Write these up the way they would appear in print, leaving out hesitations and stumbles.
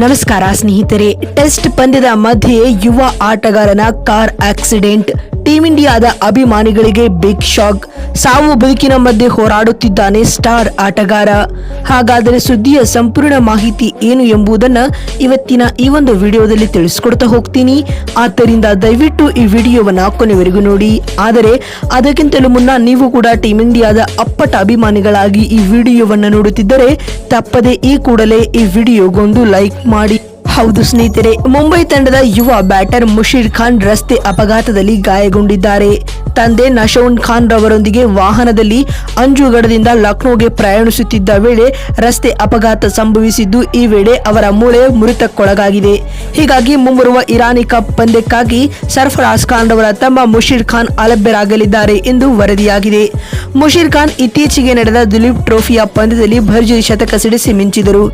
ನಮಸ್ಕಾರ ಸ್ನೇಹಿತರೆ. ಟೆಸ್ಟ್ ಪಂದ್ಯದ ಮಧ್ಯೆ ಯುವ ಆಟಗಾರನ ಕಾರ್ ಆಕ್ಸಿಡೆಂಟ್, ಟೀಂ ಇಂಡಿಯಾದ ಅಭಿಮಾನಿಗಳಿಗೆ ಬಿಗ್ ಶಾಕ್. ಸಾವು ಬದುಕಿನ ಮಧ್ಯೆ ಹೋರಾಡುತ್ತಿದ್ದಾನೆ ಸ್ಟಾರ್ ಆಟಗಾರ. ಹಾಗಾದರೆ ಸುದ್ದಿಯ ಸಂಪೂರ್ಣ ಮಾಹಿತಿ ಏನು ಎಂಬುದನ್ನ ಇವತ್ತಿನ ಈ ಒಂದು ವಿಡಿಯೋದಲ್ಲಿ ತಿಳಿಸ್ಕೊಡ್ತಾ ಹೋಗ್ತೀನಿ. ಆದ್ದರಿಂದ ದಯವಿಟ್ಟು ಈ ವಿಡಿಯೋವನ್ನ ಕೊನೆವರೆಗೂ ನೋಡಿ. ಆದರೆ ಅದಕ್ಕಿಂತಲೂ ಮುನ್ನ ನೀವು ಕೂಡ ಟೀಂ ಇಂಡಿಯಾದ ಅಪ್ಪಟ ಅಭಿಮಾನಿಗಳಾಗಿ ಈ ವಿಡಿಯೋವನ್ನ ನೋಡುತ್ತಿದ್ದರೆ ತಪ್ಪದೆ ಈ ಕೂಡಲೇ ಈ ವಿಡಿಯೋಗೊಂದು ಲೈಕ್ ಮಾಡಿ. ಹೌದು ಸ್ನೇಹಿತರೆ, ಮುಂಬೈ ತಂಡದ ಯುವ ಬ್ಯಾಟರ್ ಮುಷೀರ್ ಖಾನ್ ರಸ್ತೆ ಅಪಘಾತದಲ್ಲಿ ಗಾಯಗೊಂಡಿದ್ದಾರೆ. ತಂದೆ ನಶೌನ್ ಖಾನ್ ರವರೊಂದಿಗೆ ವಾಹನದಲ್ಲಿ ಅಂಜುಗಢದಿಂದ ಲಕ್ನೋಗೆ ಪ್ರಯಾಣಿಸುತ್ತಿದ್ದ ವೇಳೆ ರಸ್ತೆ ಅಪಘಾತ ಸಂಭವಿಸಿದ್ದು, ಈ ವೇಳೆ ಅವರ ಮೂಳೆ ಮುರಿತಕ್ಕೊಳಗಾಗಿದೆ. ಹೀಗಾಗಿ ಮುಂಬರುವ ಇರಾನಿ ಕಪ್ ಪಂದ್ಯಕ್ಕಾಗಿ ಸರ್ಫರಾಜ್ ಖಾನ್ ರವರ ತಮ್ಮ ಮುಷೀರ್ ಖಾನ್ ಅಲಭ್ಯರಾಗಲಿದ್ದಾರೆ ಎಂದು ವರದಿಯಾಗಿದೆ. ಮುಷೀರ್ ಖಾನ್ ಇತ್ತೀಚೆಗೆ ನಡೆದ ದುಲೀಪ್ ಟ್ರೋಫಿಯ ಪಂದ್ಯದಲ್ಲಿ ಭರ್ಜರಿ ಶತಕ ಸಿಡಿಸಿ ಮಿಂಚಿದರು.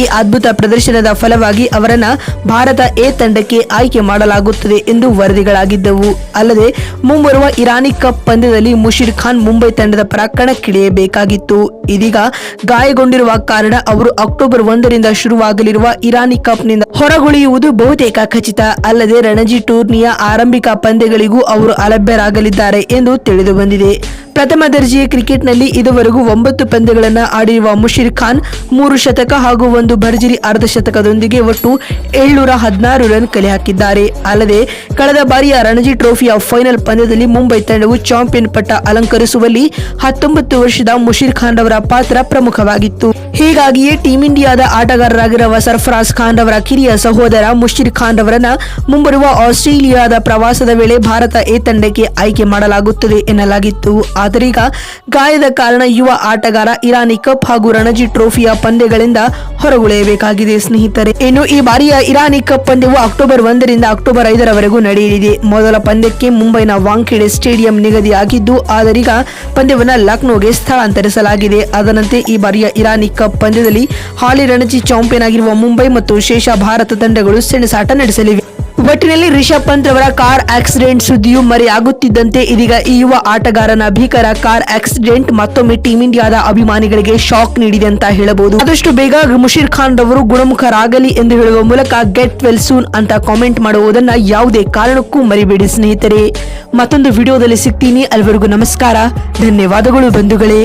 ಈ ಅದ್ಭುತ ಪ್ರದರ್ಶನದ ಫಲವಾಗಿ ಅವರನ್ನ ಭಾರತ ಎ ತಂಡಕ್ಕೆ ಆಯ್ಕೆ ಮಾಡಲಾಗುತ್ತದೆ ಎಂದು ವರದಿಗಳಾಗಿದ್ದವು. ಅಲ್ಲದೆ ಮುಂಬರುವ ಇರಾನಿ ಕಪ್ ಪಂದ್ಯದಲ್ಲಿ ಮುಷೀರ್ ಖಾನ್ ಮುಂಬೈ ತಂಡದ ಪರ ಕಣಕ್ಕಿಳಿಯಬೇಕಾಗಿತ್ತು. ಇದೀಗ ಗಾಯಗೊಂಡಿರುವ ಕಾರಣ ಅವರು ಅಕ್ಟೋಬರ್ 1ರಿಂದ ಶುರುವಾಗಲಿರುವ ಇರಾನಿ ಕಪ್ನಿಂದ ಹೊರಗುಳಿಯುವುದು ಬಹುತೇಕ ಖಚಿತ. ಅಲ್ಲದೆ ರಣಜಿ ಟೂರ್ನಿಯ ಆರಂಭಿಕ ಪಂದ್ಯಗಳಿಗೂ ಅವರು ಅಲಭ್ಯರಾಗಲಿದ್ದಾರೆ ಎಂದು ತಿಳಿದು ಬಂದಿದೆ. ಪ್ರಥಮ ದರ್ಜೆಯ ಕ್ರಿಕೆಟ್ನಲ್ಲಿ ಇದುವರೆಗೂ 9 ಪಂದ್ಯಗಳನ್ನು ಆಡಿರುವ ಮುಷೀರ್ ಖಾನ್ 3 ಶತಕ ಹಾಗೂ 1 ಭರ್ಜರಿ ಅರ್ಧ ಶತಕದೊಂದಿಗೆ ಒಟ್ಟು 716 ರನ್ ಕಲೆ ಹಾಕಿದ್ದಾರೆ. ಅಲ್ಲದೆ ಕಳೆದ ಬಾರಿಯ ರಣಜಿ ಟ್ರೋಫಿಯ ಫೈನಲ್ ಪಂದ್ಯದಲ್ಲಿ ಮುಂಬೈ ತಂಡವು ಚಾಂಪಿಯನ್ ಪಟ್ಟ ಅಲಂಕರಿಸುವಲ್ಲಿ 19 ವರ್ಷದ ಮುಷೀರ್ ಖಾನ್ ರವರ ಪಾತ್ರ ಪ್ರಮುಖವಾಗಿತ್ತು. ಹೀಗಾಗಿಯೇ ಟೀಂ ಇಂಡಿಯಾದ ಆಟಗಾರರಾಗಿರುವ ಸರ್ಫರಾಜ್ ಖಾನ್ ರವರ ಕಿರಿಯ ಸಹೋದರ ಮುಷೀರ್ ಖಾನ್ ರವರನ್ನ ಮುಂಬರುವ ಆಸ್ಟ್ರೇಲಿಯಾದ ಪ್ರವಾಸದ ವೇಳೆ ಭಾರತ ಎ ತಂಡಕ್ಕೆ ಆಯ್ಕೆ ಮಾಡಲಾಗುತ್ತದೆ ಎನ್ನಲಾಗಿತ್ತು. ಆದರೀಗ ಗಾಯದ ಕಾರಣ ಯುವ ಆಟಗಾರ ಇರಾನಿ ಕಪ್ ಹಾಗೂ ರಣಜಿ ಟ್ರೋಫಿಯ ಪಂದ್ಯಗಳಿಂದ ಹೊರಗುಳಿಯಬೇಕಾಗಿದೆ ಸ್ನೇಹಿತರೆ. ಇನ್ನು ಈ ಬಾರಿಯ ಇರಾನಿ ಕಪ್ ಪಂದ್ಯವು ಅಕ್ಟೋಬರ್ 1ರಿಂದ ಅಕ್ಟೋಬರ್ 5ರವರೆಗೂ ನಡೆಯಲಿದೆ. ಮೊದಲ ಪಂದ್ಯಕ್ಕೆ ಮುಂಬೈನ ವಾಂಖೇಡೆ ಸ್ಟೇಡಿಯಂ ನಿಗದಿಯಾಗಿದ್ದು, ಆದರೀಗ ಪಂದ್ಯವನ್ನು ಲಕ್ನೋಗೆ ಸ್ಥಳಾಂತರಿಸಲಾಗಿದೆ. ಅದರಂತೆ ಈ ಬಾರಿಯ ಇರಾನಿ ಕಪ್ ಪಂದ್ಯದಲ್ಲಿ ಹಾಲಿ ರಣಜಿ ಚಾಂಪಿಯನ್ ಆಗಿರುವ ಮುಂಬೈ ಮತ್ತು ಶೇಷ ಭಾರತ ತಂಡಗಳು ಸೆಣಸಾಟ ನಡೆಸಲಿವೆ. ಒಟ್ಟಿನಲ್ಲಿ ರಿಷಬ್ ಪಂತ್ ರವರ ಕಾರ್ ಆಕ್ಸಿಡೆಂಟ್ ಸುದ್ದಿಯು ಮರೆಯಾಗುತ್ತಿದ್ದಂತೆ ಇದೀಗ ಈ ಯುವ ಆಟಗಾರನ ಭೀಕರ ಕಾರ್ ಆಕ್ಸಿಡೆಂಟ್ ಮತ್ತೊಮ್ಮೆ ಟೀಂ ಇಂಡಿಯಾದ ಅಭಿಮಾನಿಗಳಿಗೆ ಶಾಕ್ ನೀಡಿದೆ ಅಂತ ಹೇಳಬಹುದು. ಆದಷ್ಟು ಬೇಗ ಮುಷೀರ್ ಖಾನ್ ರವರು ಗುಣಮುಖರಾಗಲಿ ಎಂದು ಹೇಳುವ ಮೂಲಕ ಗೆಟ್ ವೆಲ್ ಸೂನ್ ಅಂತ ಕಾಮೆಂಟ್ ಮಾಡುವುದನ್ನ ಯಾವುದೇ ಕಾರಣಕ್ಕೂ ಮರಿಬೇಡಿ ಸ್ನೇಹಿತರೆ. ಮತ್ತೊಂದು ವಿಡಿಯೋದಲ್ಲಿ ಸಿಗ್ತೀನಿ. ಅಲ್ಲಿವರೆಗೂ ನಮಸ್ಕಾರ, ಧನ್ಯವಾದಗಳು ಬಂಧುಗಳೇ.